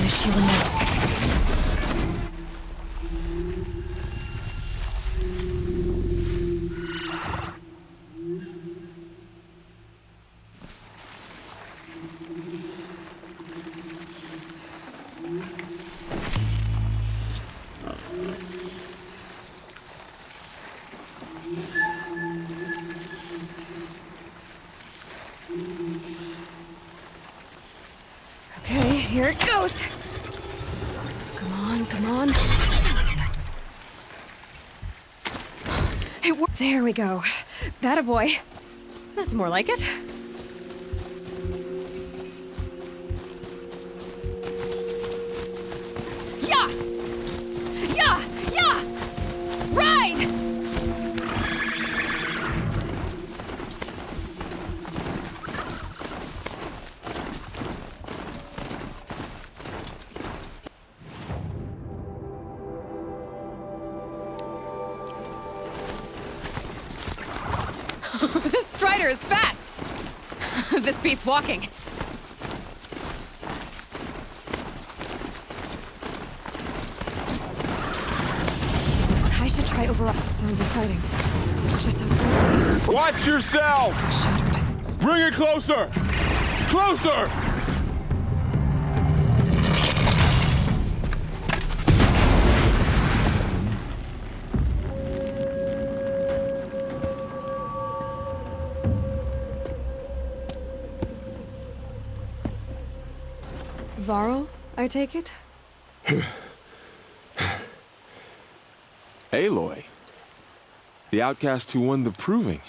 wish you would know. Okay, here it goes. Come on, come on. There we go. That a boy. That's more like it. Yeah! Yeah! Yeah! Ride! This strider is fast! This beats walking. I should try over sounds of fighting. Just outside. Watch yourself! Shuddered. Bring it closer! Closer! Varl, I take it? Aloy. The outcast who won the proving.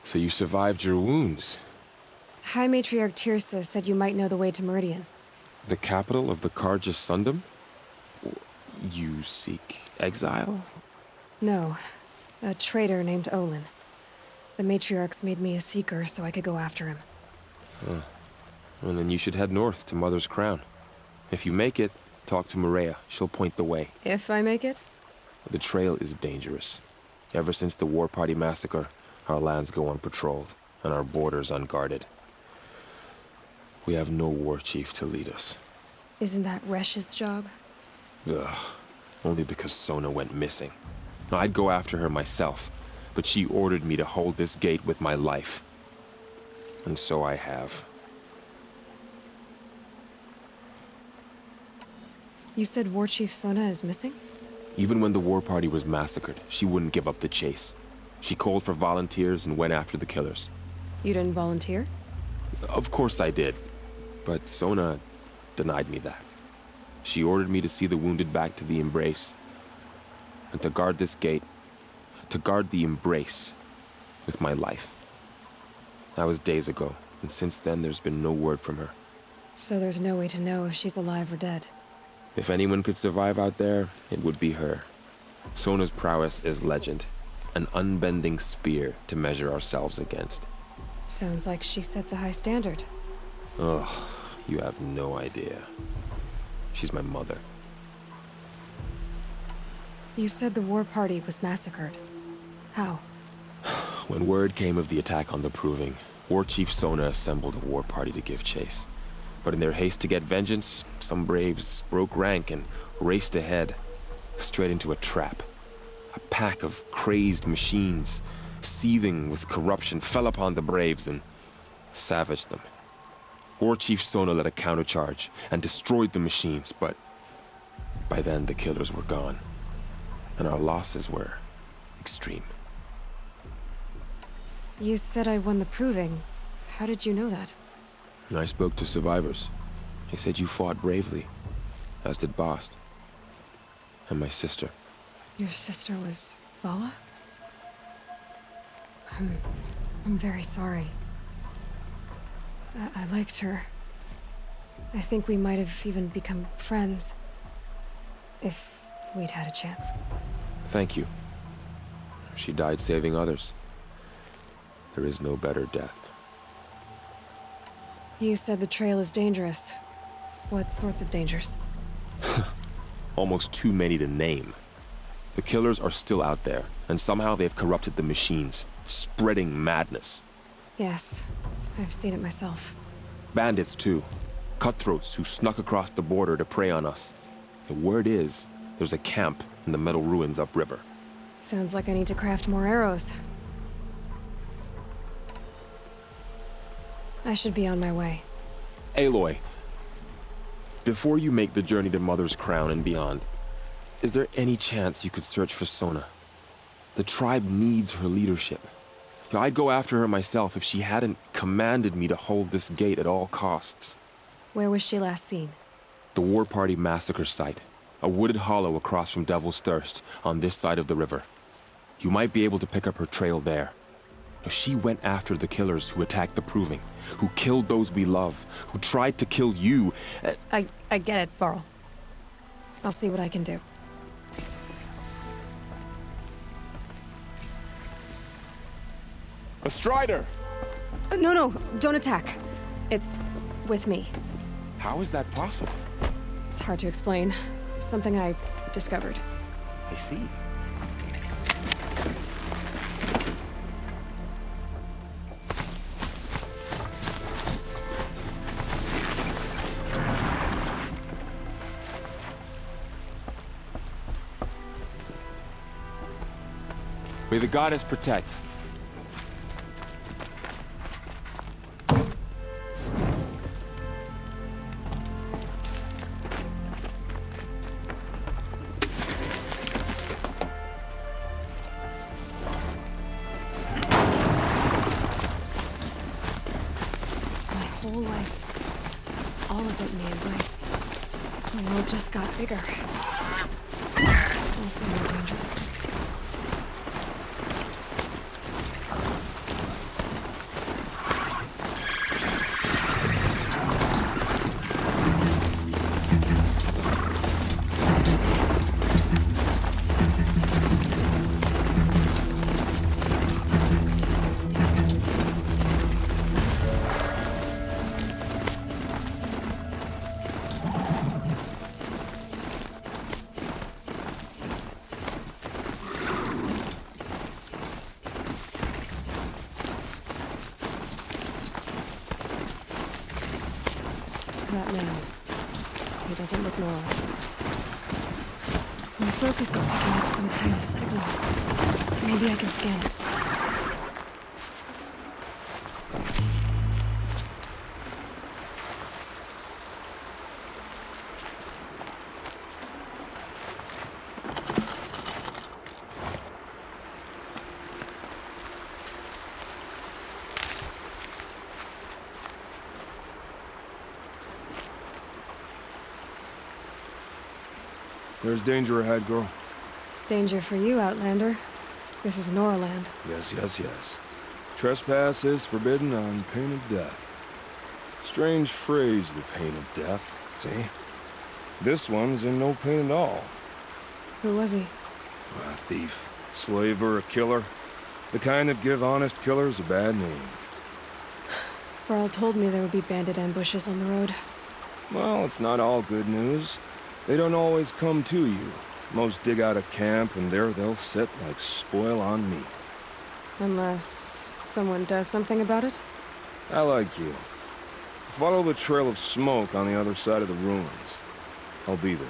So you survived your wounds. High Matriarch Tirsa said you might know the way to Meridian. The capital of the Carja Sundom? You seek exile? No, a traitor named Olin. The Matriarchs made me a seeker so I could go after him. Well, then you should head north to Mother's Crown. If you make it, talk to Maria. She'll point the way. If I make it? The trail is dangerous. Ever since the War Party massacre, our lands go unpatrolled, and our borders unguarded. We have no war chief to lead us. Isn't that Resh's job? Ugh. Only because Sona went missing. I'd go after her myself, but she ordered me to hold this gate with my life. And so I have. You said War Chief Sona is missing? Even when the War Party was massacred, she wouldn't give up the chase. She called for volunteers and went after the killers. You didn't volunteer? Of course I did, but Sona denied me that. She ordered me to see the wounded back to the Embrace, and to guard this gate, to guard the Embrace with my life. That was days ago, and since then there's been no word from her. So there's no way to know if she's alive or dead. If anyone could survive out there, it would be her. Sona's prowess is legend, an unbending spear to measure ourselves against. Sounds like she sets a high standard. Ugh, you have no idea. She's my mother. You said the War Party was massacred. How? When word came of the attack on the Proving, War Chief Sona assembled a war party to give chase. But in their haste to get vengeance, some braves broke rank and raced ahead, straight into a trap. A pack of crazed machines, seething with corruption, fell upon the braves and savaged them. War Chief Sona led a countercharge and destroyed the machines, but by then the killers were gone, and our losses were extreme. You said I won the Proving. How did you know that? I spoke to survivors. They said you fought bravely, as did Bost. And my sister. Your sister was Vala? I'm very sorry. I liked her. I think we might have even become friends. If we'd had a chance. Thank you. She died saving others. There is no better death. You said the trail is dangerous. What sorts of dangers? Almost too many to name. The killers are still out there, and somehow they've corrupted the machines, spreading madness. Yes, I've seen it myself. Bandits, too. Cutthroats who snuck across the border to prey on us. The word is, there's a camp in the metal ruins upriver. Sounds like I need to craft more arrows. I should be on my way. Aloy, before you make the journey to Mother's Crown and beyond, is there any chance you could search for Sona? The tribe needs her leadership. I'd go after her myself if she hadn't commanded me to hold this gate at all costs. Where was she last seen? The War Party massacre site. A wooded hollow across from Devil's Thirst, on this side of the river. You might be able to pick up her trail there. She went after the killers who attacked the Proving, who killed those we love, who tried to kill you. I get it, Varl. I'll see what I can do. A Strider! No, don't attack. It's with me. How is that possible? It's hard to explain. Something I discovered. I see. May the goddess protect. Whole life, all of it may embrace. The world just got bigger. Also more dangerous. That man. He doesn't look normal. My focus is picking up some kind of signal. Maybe I can scan it. There's danger ahead, girl. Danger for you, Outlander. This is Noraland. Yes. Trespass is forbidden on pain of death. Strange phrase, the pain of death, see? This one's in no pain at all. Who was he? A thief, slaver, a killer. The kind that give honest killers a bad name. Varl told me there would be bandit ambushes on the road. Well, it's not all good news. They don't always come to you. Most dig out a camp, and there they'll sit like spoil on meat. Unless someone does something about it? I like you. Follow the trail of smoke on the other side of the ruins. I'll be there.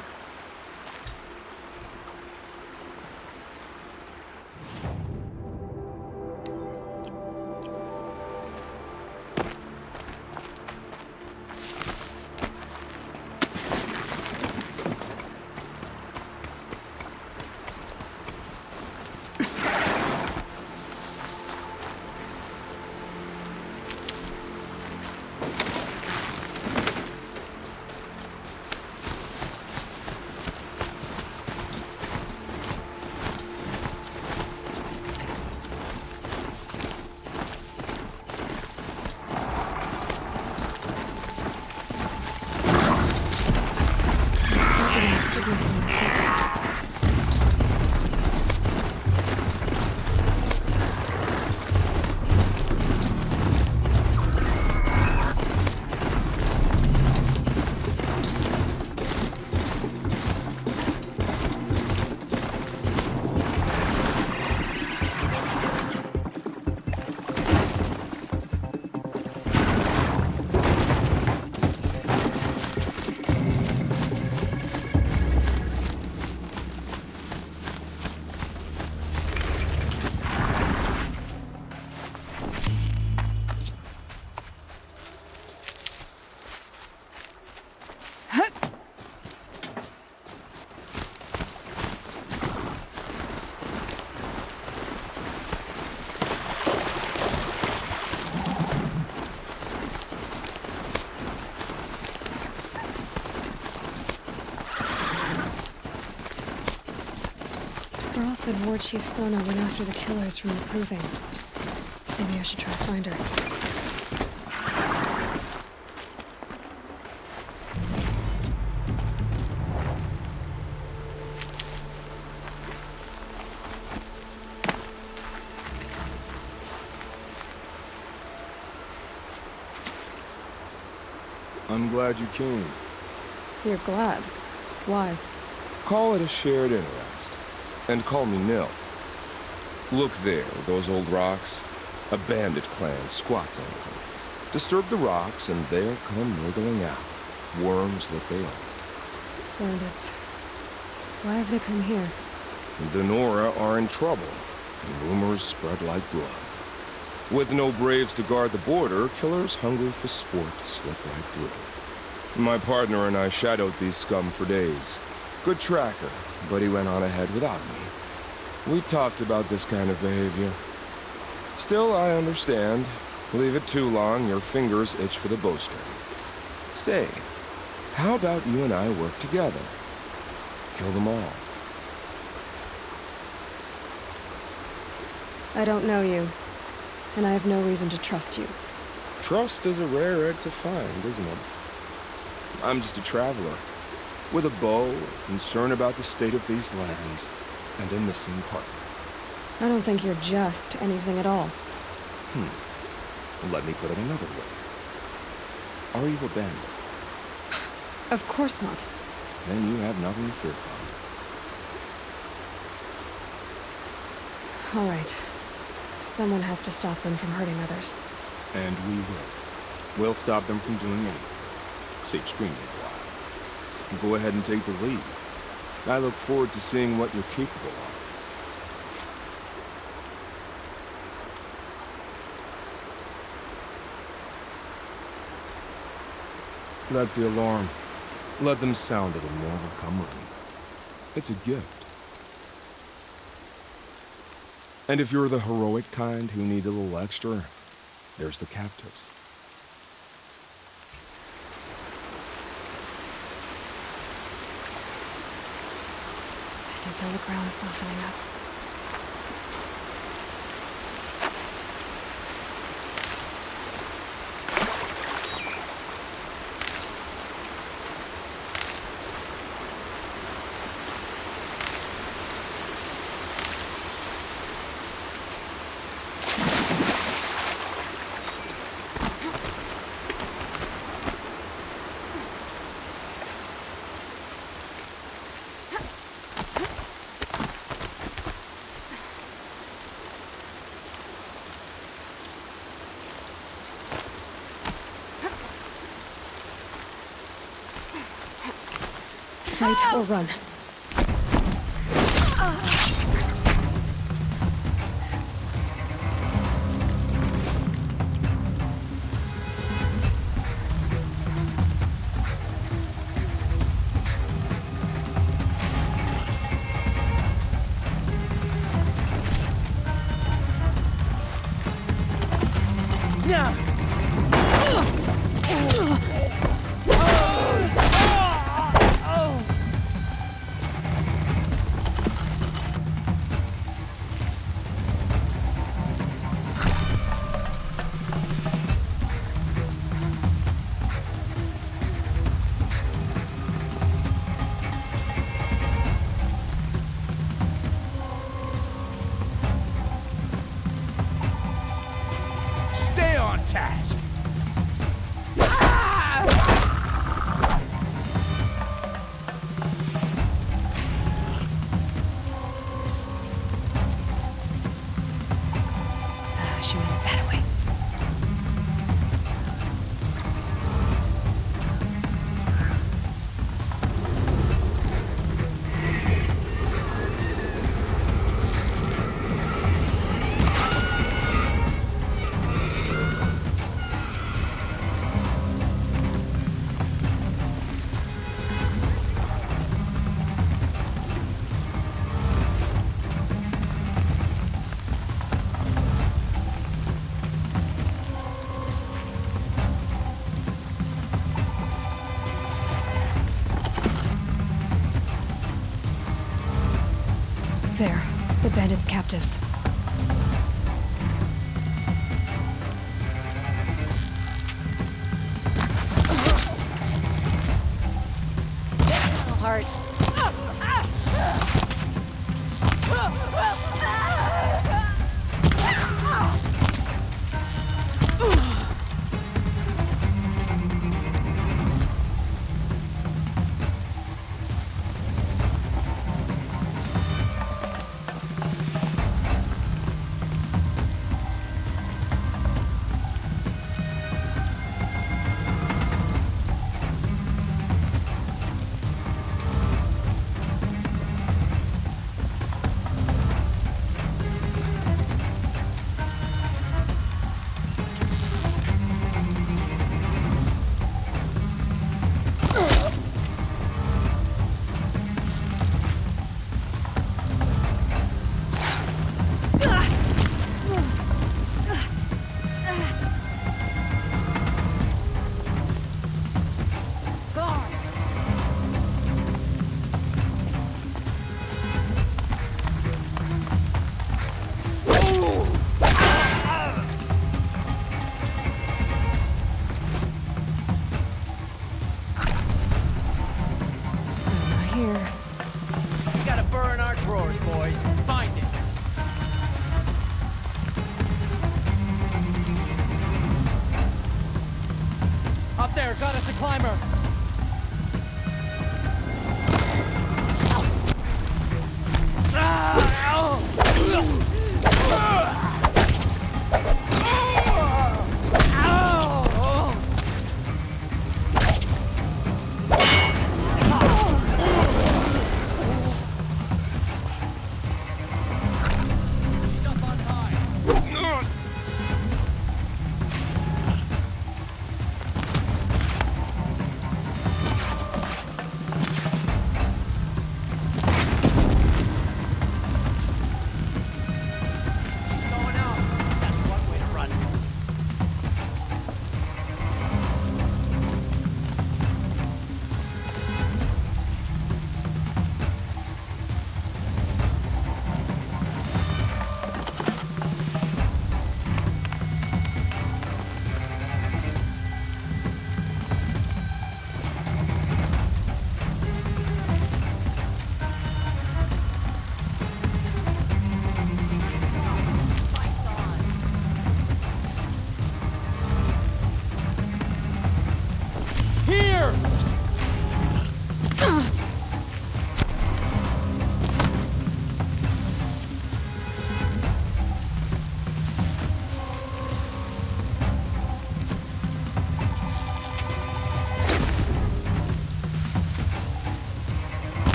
Rost said War Chief Sona went after the killers from the Proving. Maybe I should try to find her. I'm glad you came. You're glad. Why? Call it a shared interest. And call me Nil. Look there, those old rocks. A bandit clan squats under them. Disturb the rocks and they'll come wriggling out. Worms that they are. Bandits. Why have they come here? The Nora are in trouble. And rumors spread like blood. With no braves to guard the border, killers hungry for sport slip right through. My partner and I shadowed these scum for days. Good tracker, but he went on ahead without me. We talked about this kind of behavior. Still, I understand. Leave it too long, your fingers itch for the bowstring. Say, how about you and I work together? Kill them all. I don't know you, and I have no reason to trust you. Trust is a rare egg to find, isn't it? I'm just a traveler, with a bow, concern about the state of these lands, and a missing partner. I don't think you're just anything at all. Let me put it another way. Are you a bandit? Of course not. Then you have nothing to fear from. All right. Someone has to stop them from hurting others. And we will. We'll stop them from doing anything. Save screaming a while. Go ahead and take the lead. I look forward to seeing what you're capable of. That's the alarm. Let them sound it and more will come running. It's a gift. And if you're the heroic kind who needs a little extra, there's the captives. I can feel the ground softening up. Fight or run. Stay on task. There, the bandits' captives. Heart.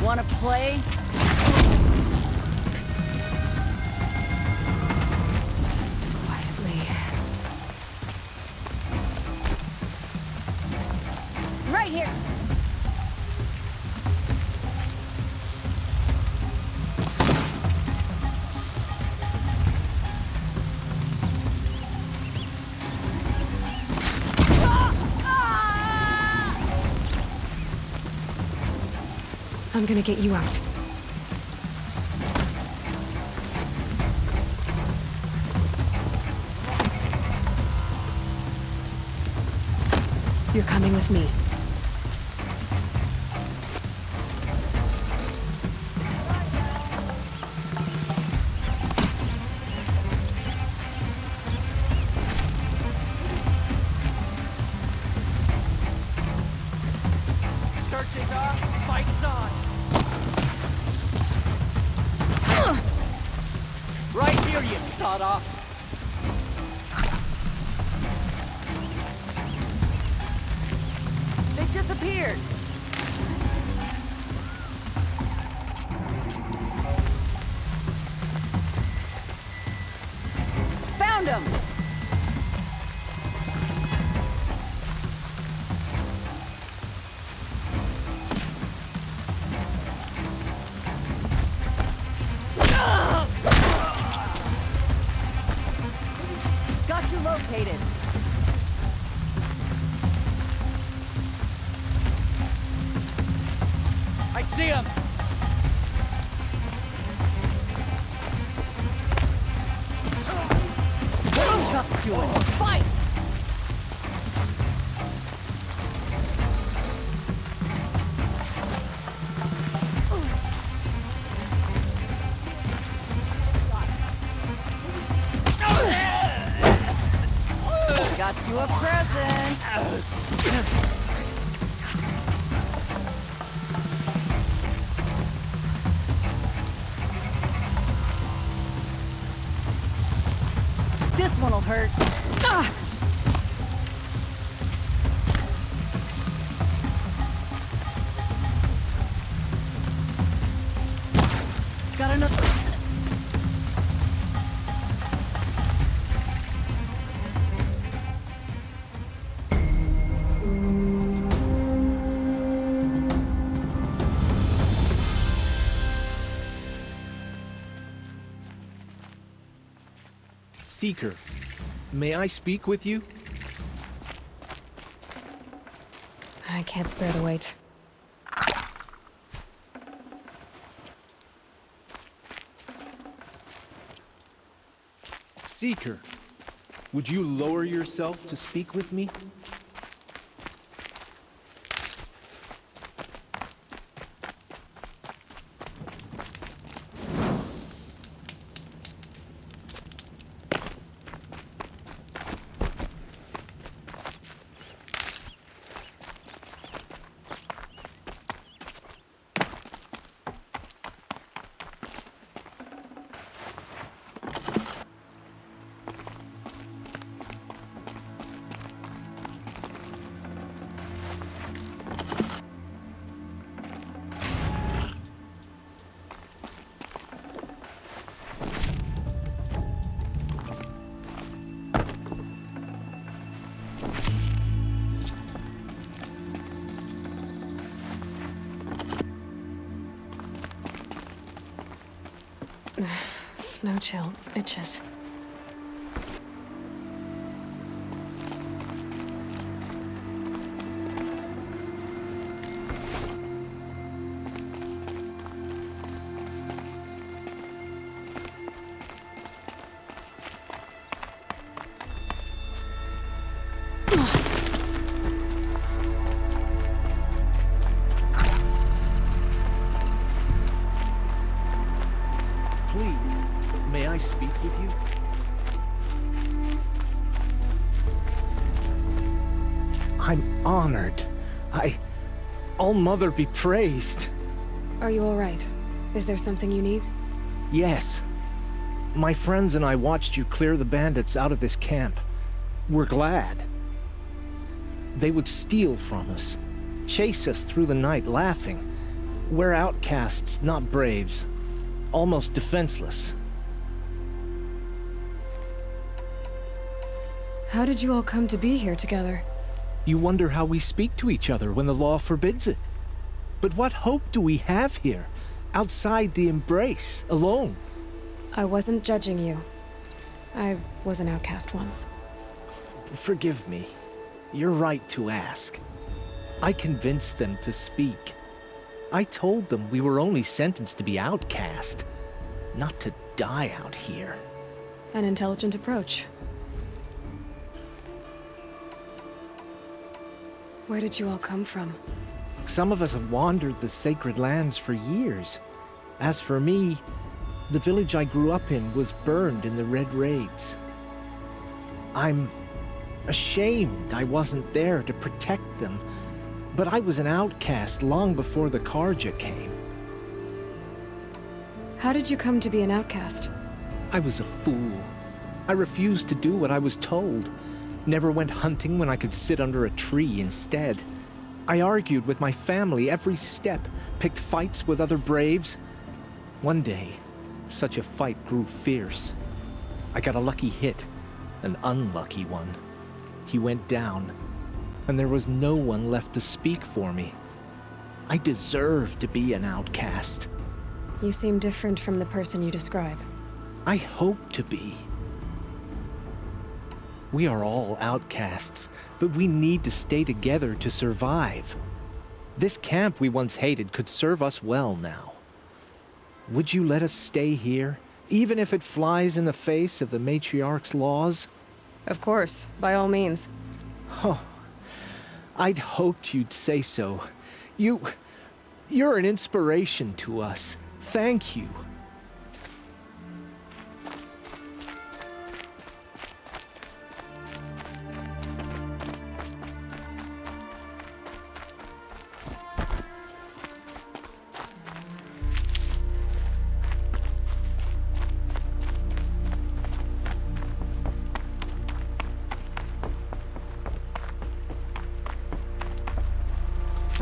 Wanna play? Quietly. Right here. I'm gonna get you out. You're coming with me. Searching up, fights on. Right here, you sawed-offs. They disappeared. him! Got you located. I see him! Cuffs to it. Fight! Got you a present. This one'll hurt. Ah! Got another. Seeker, may I speak with you? I can't spare the weight. Seeker, would you lower yourself to speak with me? Snow chill itches. Please, may I speak with you? I'm honored. All-Mother be praised. Are you all right? Is there something you need? Yes. My friends and I watched you clear the bandits out of this camp. We're glad. They would steal from us, chase us through the night laughing. We're outcasts, not braves. Almost defenseless. How did you all come to be here together? You wonder how we speak to each other when the law forbids it. But what hope do we have here, outside the embrace, alone? I wasn't judging you. I was an outcast once. Forgive me. You're right to ask. I convinced them to speak. I told them we were only sentenced to be outcast, not to die out here. An intelligent approach. Where did you all come from? Some of us have wandered the sacred lands for years. As for me, the village I grew up in was burned in the Red Raids. I'm ashamed I wasn't there to protect them, but I was an outcast long before the Karja came. How did you come to be an outcast? I was a fool. I refused to do what I was told. Never went hunting when I could sit under a tree instead. I argued with my family every step, picked fights with other braves. One day, such a fight grew fierce. I got a lucky hit, An unlucky one. He went down, and there was no one left to speak for me. I deserve to be an outcast. You seem different from the person you describe. I hope to be. We are all outcasts, but we need to stay together to survive. This camp we once hated could serve us well now. Would you let us stay here, even if it flies in the face of the matriarch's laws? Of course, by all means. Oh, I'd hoped you'd say so. You're an inspiration to us. Thank you.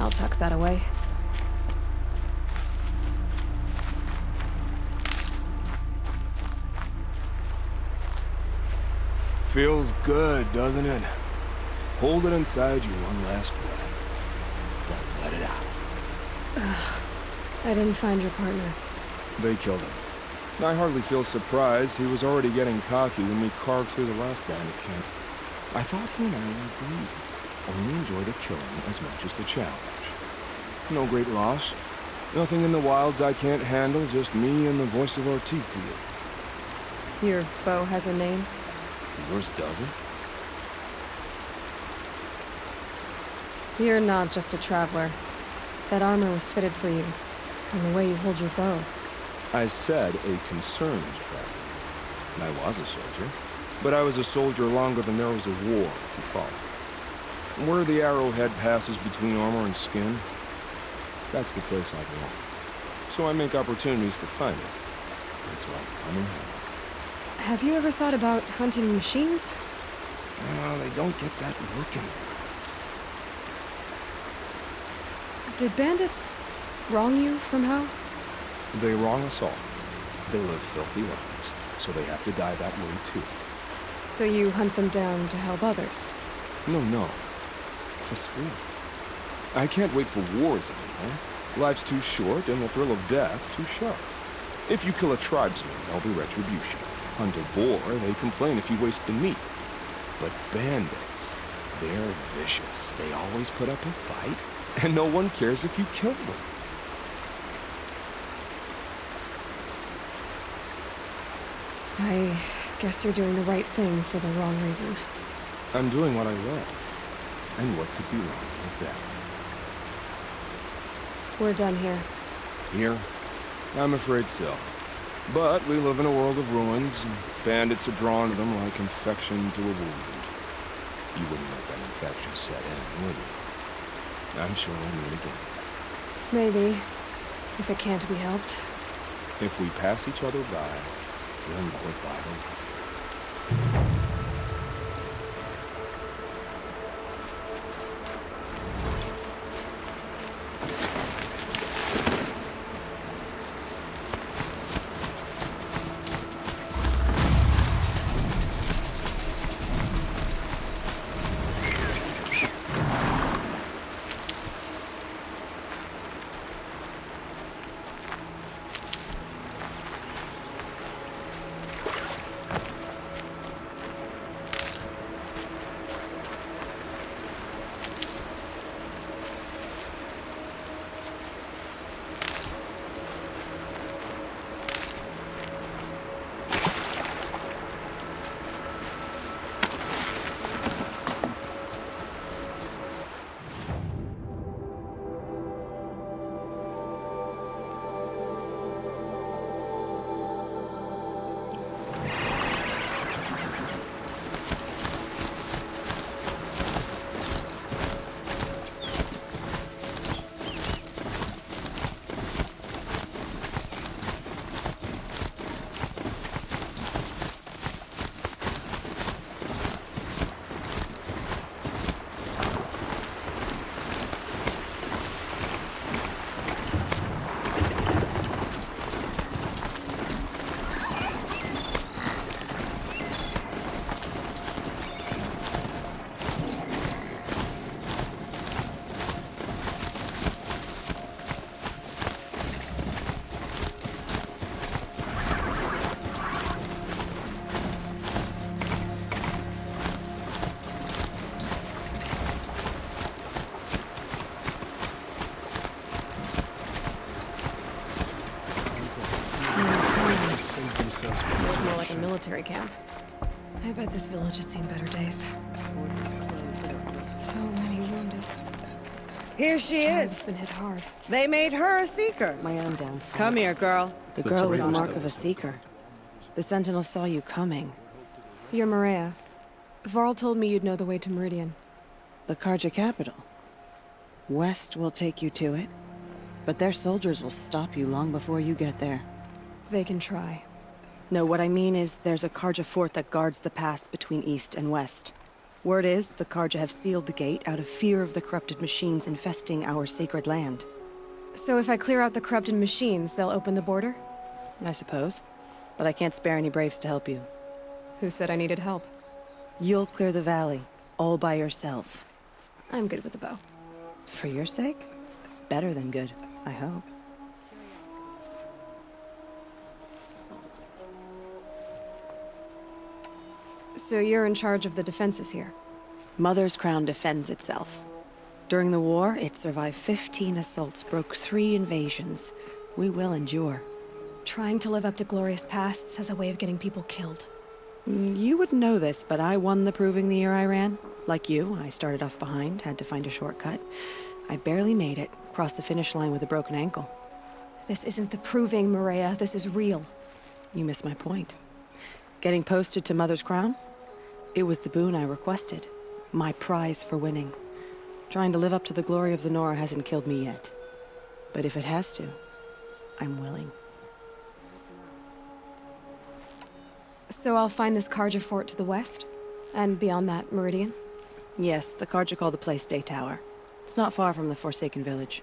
I'll tuck that away. Feels good, doesn't it? Hold it inside you one last breath. Then let it out. I didn't find your partner. They killed him. I hardly feel surprised. He was already getting cocky when we carved through the last bandit camp. I thought he and I would agree. Only enjoy the killing as much as the challenge. No great loss. Nothing in the wilds I can't handle, just me and the voice of our teeth here. Your bow has a name? Yours doesn't? You're not just a traveler. That armor was fitted for you, and the way you hold your bow. I said a concerned traveler. I was a soldier, but I was a soldier longer than there was a war, if you follow. Where the arrowhead passes between armor and skin, that's the place I belong. So I make opportunities to find it. It's like coming home. Have you ever thought about hunting machines? Well, they don't get that look in their eyes. Did bandits wrong you somehow? They wrong us all. They live filthy lives, so they have to die that way too. So you hunt them down to help others? No. For sport. I can't wait for wars anymore. Life's too short and the thrill of death too sharp. If you kill a tribesman, there'll be retribution. Hunt a boar, they complain if you waste the meat. But bandits, they're vicious. They always put up a fight, and no one cares if you kill them. I guess you're doing the right thing for the wrong reason. I'm doing what I love. And what could be wrong with that? We're done here. Here? I'm afraid so. But we live in a world of ruins, and bandits are drawn to them like infection to a wound. You wouldn't let that infection set in, would you? I'm sure we'll meet again. Maybe, if it can't be helped. If we pass each other by, we'll know it by the way. Feels more like a military camp. I bet this village has seen better days. So many wounded. Here she It's is. been hit hard. They made her a seeker. My own downfall. Come here, girl. The girl with the mark of a seeker. The Sentinel saw you coming. You're Maria. Varl told me you'd know the way to Meridian. The Karja capital. West will take you to it, but their soldiers will stop you long before you get there. They can try. No, what I mean is there's a Karja fort that guards the pass between East and West. Word is, the Karja have sealed the gate out of fear of the corrupted machines infesting our sacred land. So if I clear out the corrupted machines, they'll open the border? I suppose. But I can't spare any braves to help you. Who said I needed help? You'll clear the valley, all by yourself. I'm good with a bow. For your sake? Better than good, I hope. So you're in charge of the defenses here? Mother's Crown defends itself. During the war, it survived 15 assaults, broke 3 invasions. We will endure. Trying to live up to glorious pasts has a way of getting people killed. You wouldn't know this, but I won the proving the year I ran. Like you, I started off behind, had to find a shortcut. I barely made it, crossed the finish line with a broken ankle. This isn't the proving, Maria. This is real. You missed my point. Getting posted to Mother's Crown? It was the boon I requested. My prize for winning. Trying to live up to the glory of the Nora hasn't killed me yet. But if it has to, I'm willing. So I'll find this Karja fort to the west? And beyond that, Meridian? Yes, the Karja call the place Day Tower. It's not far from the Forsaken Village.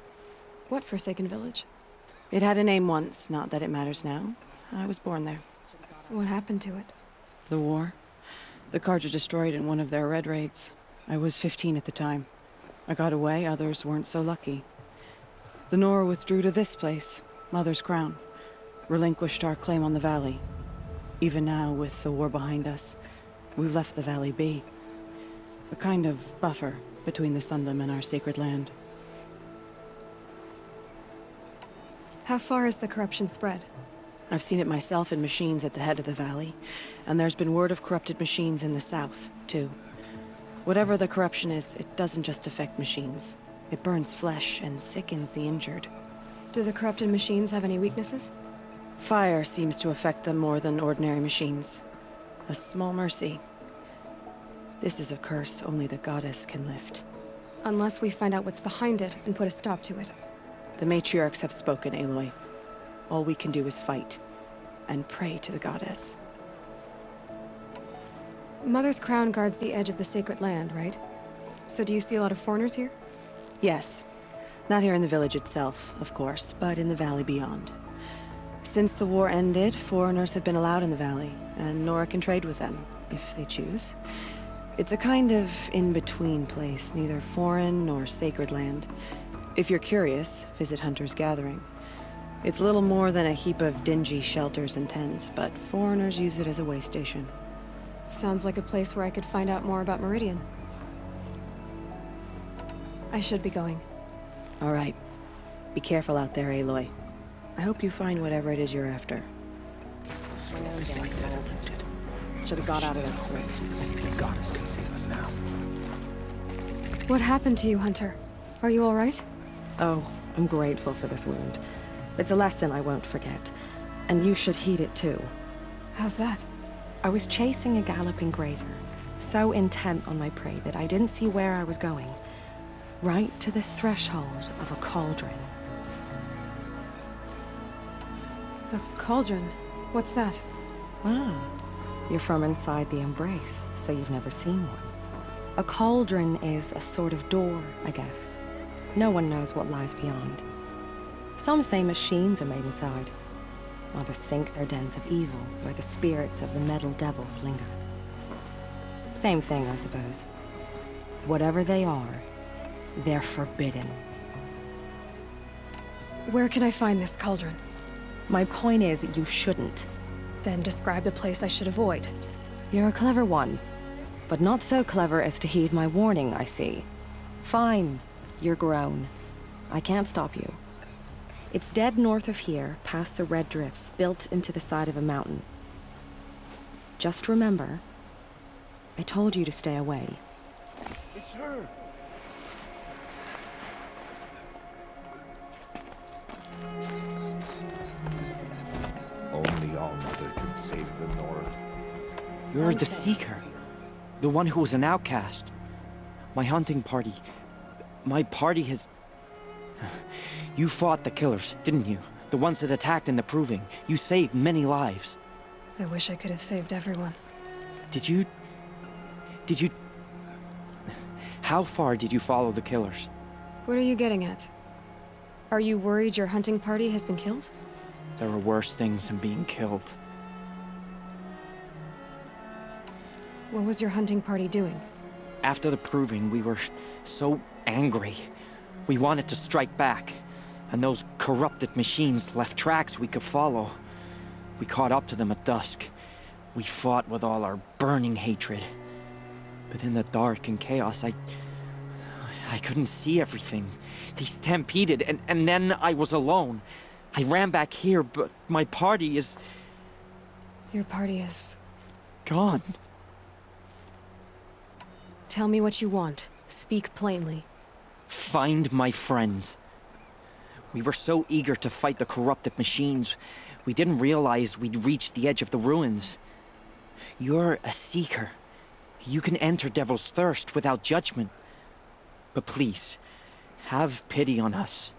What Forsaken Village? It had a name once, not that it matters now. I was born there. What happened to it? The war. The Karja destroyed in one of their red raids. I was 15 at the time. I got away, others weren't so lucky. The Nora withdrew to this place, Mother's Crown. Relinquished our claim on the valley. Even now, with the war behind us, we've left the valley be. A kind of buffer between the Sundom and our sacred land. How far has the corruption spread? I've seen it myself in machines at the head of the valley, and there's been word of corrupted machines in the south, too. Whatever the corruption is, it doesn't just affect machines. It burns flesh and sickens the injured. Do the corrupted machines have any weaknesses? Fire seems to affect them more than ordinary machines. A small mercy. This is a curse only the goddess can lift. Unless we find out what's behind it and put a stop to it. The matriarchs have spoken, Aloy. All we can do is fight, and pray to the goddess. Mother's Crown guards the edge of the sacred land, right? So do you see a lot of foreigners here? Yes. Not here in the village itself, of course, but in the valley beyond. Since the war ended, foreigners have been allowed in the valley, and Nora can trade with them, if they choose. It's a kind of in-between place, neither foreign nor sacred land. If you're curious, visit Hunter's Gathering. It's little more than a heap of dingy shelters and tents, but foreigners use it as a way station. Sounds like a place where I could find out more about Meridian. I should be going. All right. Be careful out there, Aloy. I hope you find whatever it is you're after. Should have got out of there quick. I think the goddess can save us now. What happened to you, Hunter? Are you all right? Oh, I'm grateful for this wound. It's a lesson I won't forget. And you should heed it too. How's that? I was chasing a galloping grazer, so intent on my prey that I didn't see where I was going. Right to the threshold of a cauldron. A cauldron? What's that? Ah, you're from inside the Embrace, so you've never seen one. A cauldron is a sort of door, I guess. No one knows what lies beyond. Some say machines are made inside. Others think they're dens of evil, where the spirits of the metal devils linger. Same thing, I suppose. Whatever they are, they're forbidden. Where can I find this cauldron? My point is, you shouldn't. Then describe the place I should avoid. You're a clever one, but not so clever as to heed my warning, I see. Fine, you're grown. I can't stop you. It's dead north of here, past the red drifts, built into the side of a mountain. Just remember, I told you to stay away. It's her. Only All-Mother can save the Nora. You're the Seeker. The one who was an outcast. My hunting party. My party has... You fought the killers, didn't you? The ones that attacked in the Proving. You saved many lives. I wish I could have saved everyone. Did you... How far did you follow the killers? What are you getting at? Are you worried your hunting party has been killed? There are worse things than being killed. What was your hunting party doing? After the Proving, we were so angry. We wanted to strike back. And those corrupted machines left tracks we could follow. We caught up to them at dusk. We fought with all our burning hatred. But in the dark and chaos, I couldn't see everything. They stampeded, and then I was alone. I ran back here, but my party is... Your party is... gone. Tell me what you want. Speak plainly. Find my friends. We were so eager to fight the corrupted machines, we didn't realize we'd reached the edge of the ruins. You're a Seeker. You can enter Devil's Thirst without judgment. But please, have pity on us.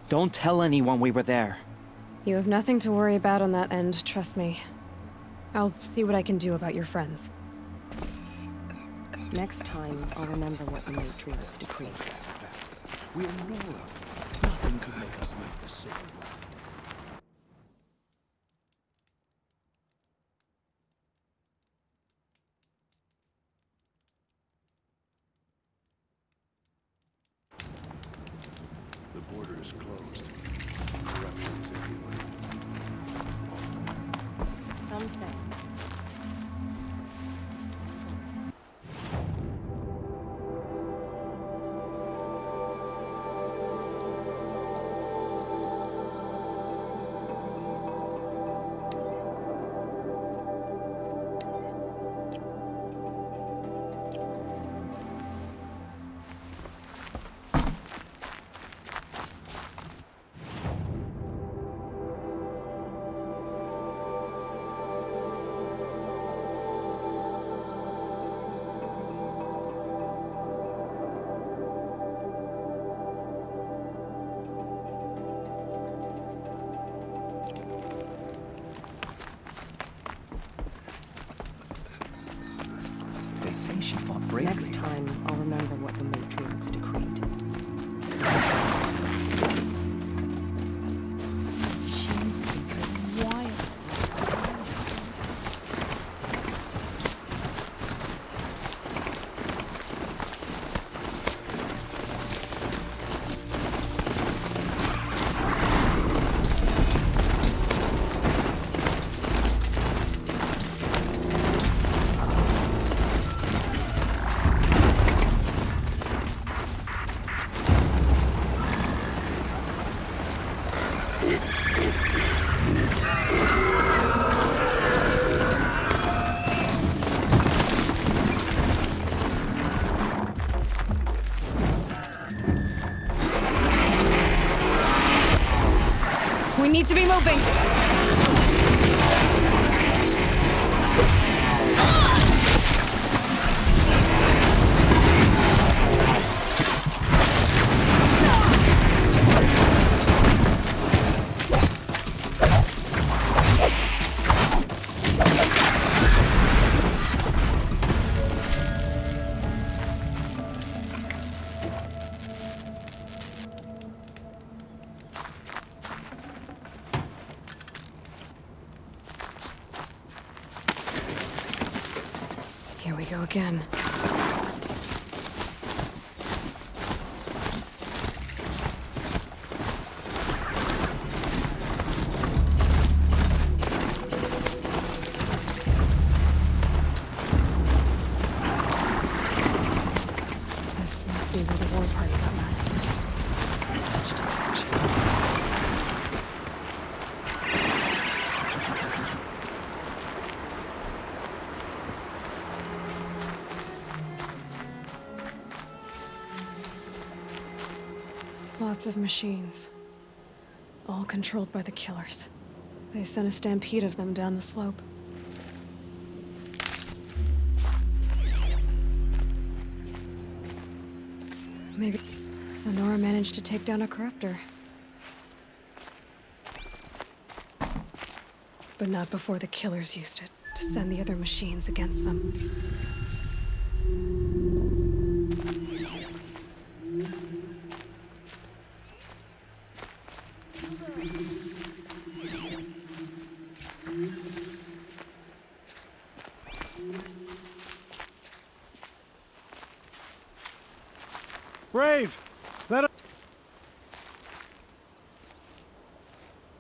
Don't tell anyone we were there. You have nothing to worry about on that end, trust me. I'll see what I can do about your friends. Next time, I'll remember what the matriarchs decreed. We're Nora. Nothing could make us leave the sacred land. The border is closed. Corruption is everywhere. Something. They say she fought bravely. Next time, I'll remember what the matriarchs decreed. We need to be moving! Here we go again. This must be where the war party got massacred. Such destruction. Lots of machines. All controlled by the killers. They sent a stampede of them down the slope. Maybe Nora managed to take down a corruptor. But not before the killers used it to send the other machines against them. Brave! Let us...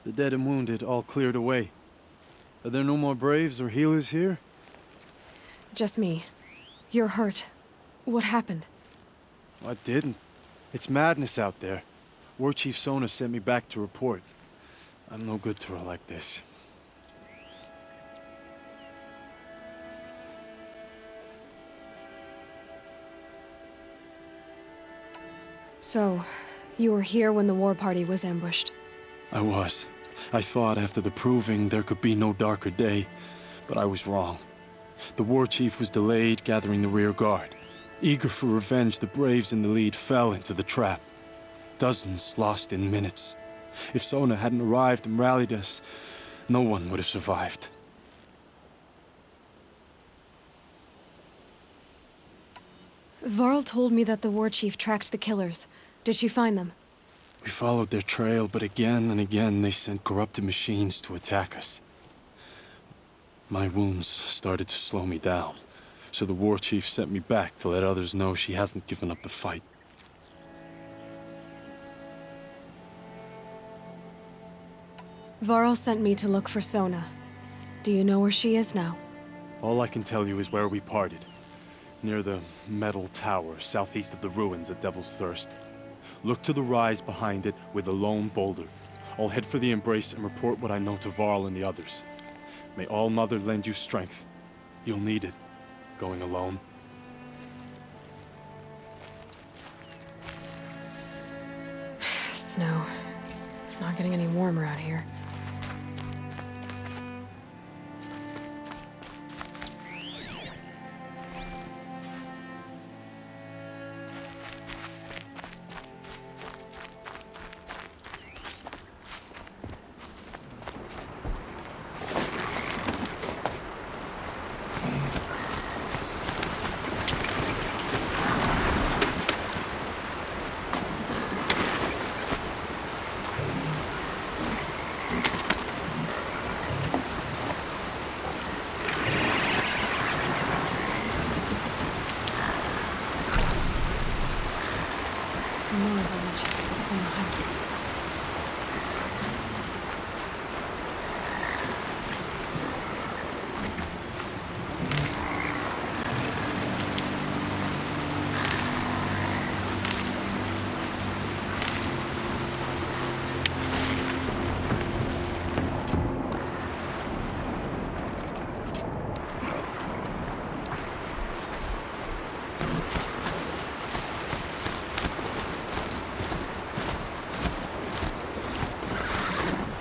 The dead and wounded all cleared away. Are there no more Braves or healers here? Just me. You're hurt. What happened? I didn't. It's madness out there. War Chief Sona sent me back to report. I'm no good to her like this. So, you were here when the war party was ambushed? I was. I thought after the proving there could be no darker day, but I was wrong. The war chief was delayed gathering the rear guard. Eager for revenge, the Braves in the lead fell into the trap. Dozens lost in minutes. If Sona hadn't arrived and rallied us, no one would have survived. Varl told me that the war chief tracked the killers. Did she find them? We followed their trail, but again and again they sent corrupted machines to attack us. My wounds started to slow me down, so the war chief sent me back to let others know she hasn't given up the fight. Varl sent me to look for Sona. Do you know where she is now? All I can tell you is where we parted. Near the metal tower, southeast of the ruins at Devil's Thirst. Look to the rise behind it with a lone boulder. I'll head for the embrace and report what I know to Varl and the others. May All Mother lend you strength. You'll need it, going alone. Snow. It's not getting any warmer out here.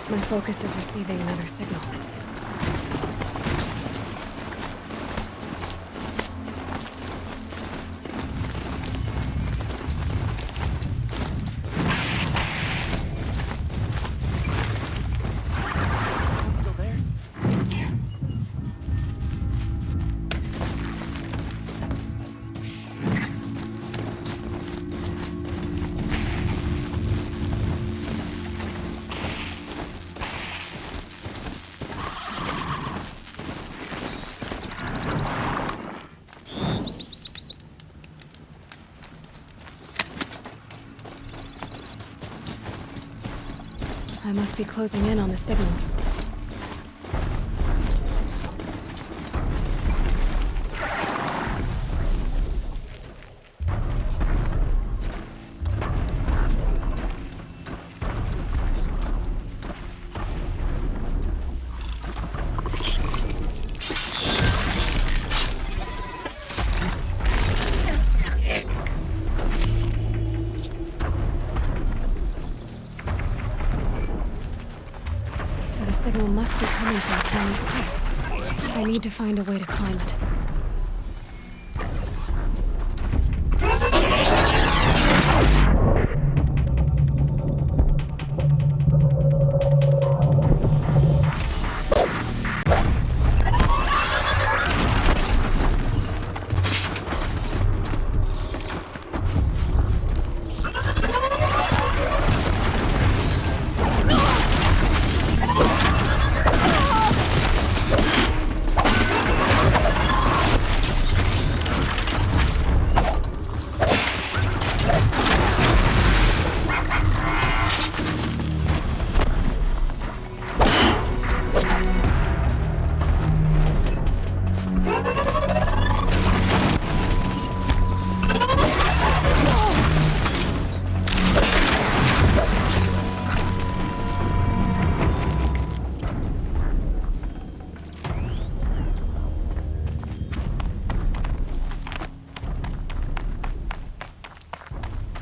My focus is receiving another signal. Still there? I must be closing in on the signal. planet's height. I need to find a way to climb it.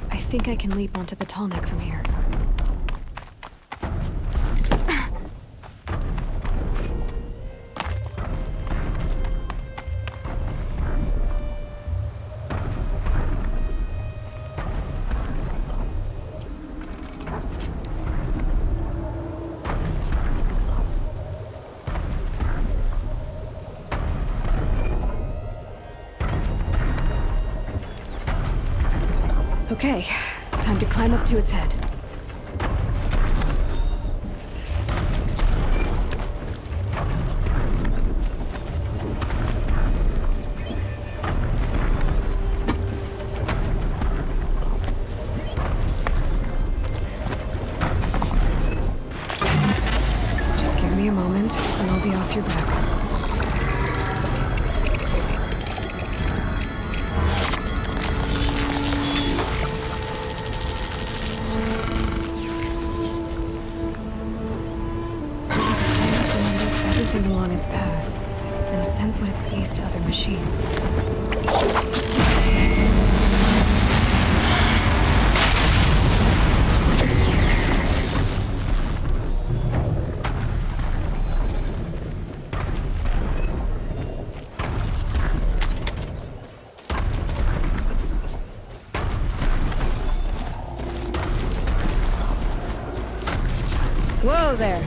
I think I can leap onto the tall neck from here. Okay, time to climb up to its head. Just give me a moment, and I'll be off your back. Along its path, and sends what it sees to other machines. Whoa there!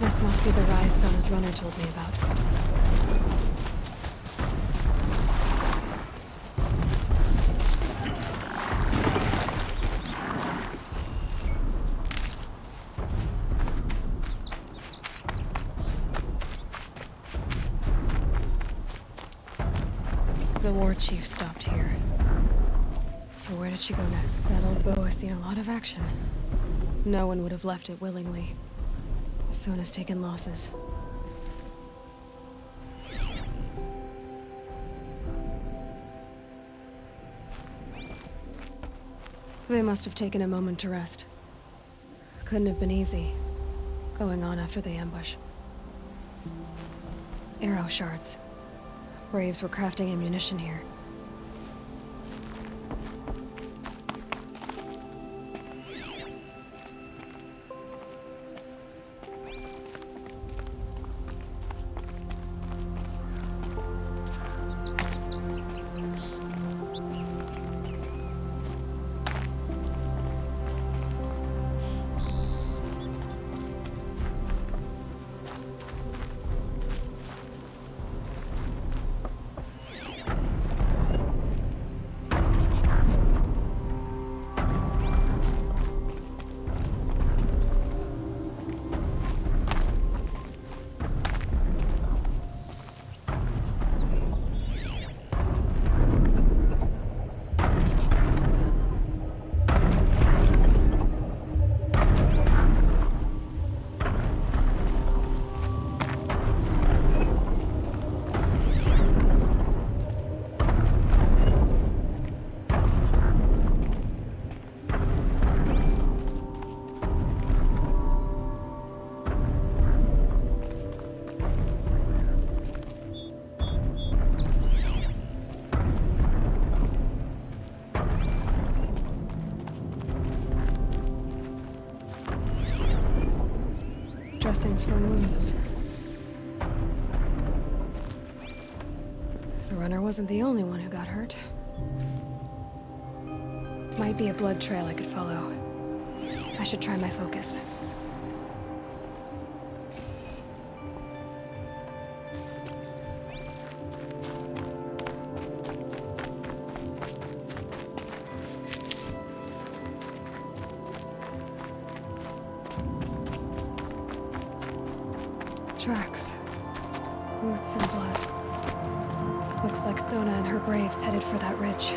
This must be the rise Sona's runner told me about. The war chief stopped here. So where did she go next? That old bow has seen a lot of action. No one would have left it willingly. Sona's taken losses. They must have taken a moment to rest. Couldn't have been easy, going on after the ambush. Arrow shards. Braves were crafting ammunition here. dressings for wounds. The runner wasn't the only one who got hurt. Might be a blood trail I could follow. I should try my focus. Tracks. Roots and blood. Looks like Sona and her braves headed for that ridge.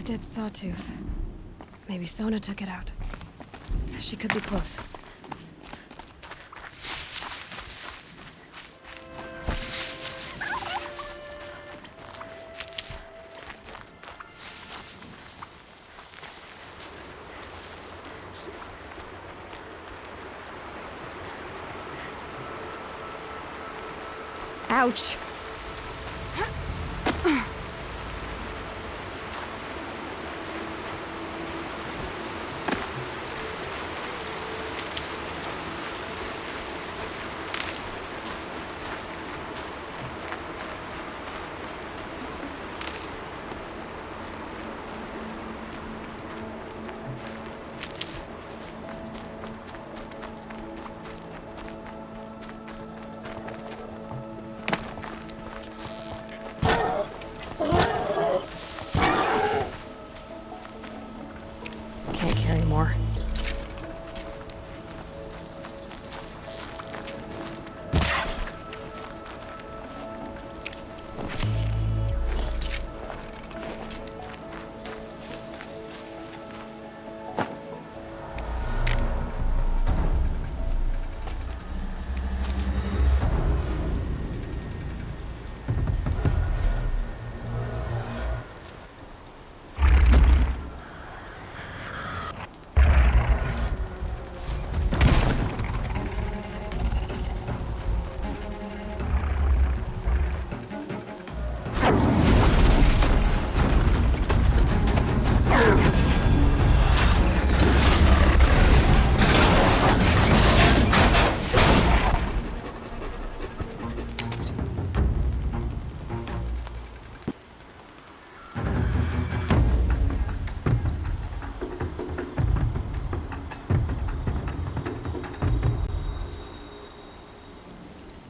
Dead sawtooth. Maybe Sona took it out. She could be close. Ouch!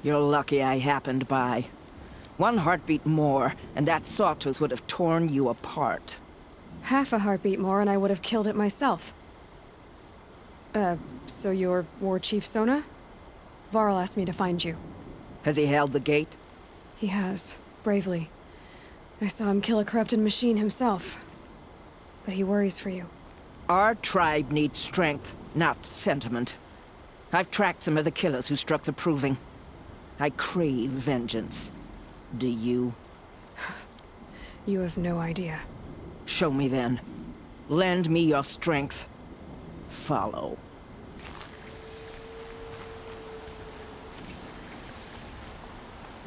You're lucky I happened by. One heartbeat more, and that sawtooth would have torn you apart. Half a heartbeat more and I would have killed it myself. So you're War Chief Sona? Varl asked me to find you. Has he held the gate? He has, bravely. I saw him kill a corrupted machine himself. But he worries for you. Our tribe needs strength, not sentiment. I've tracked some of the killers who struck the Proving. I crave vengeance. Do you? You have no idea. Show me then. Lend me your strength. Follow.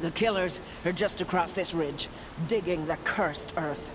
The killers are just across this ridge, digging the cursed earth.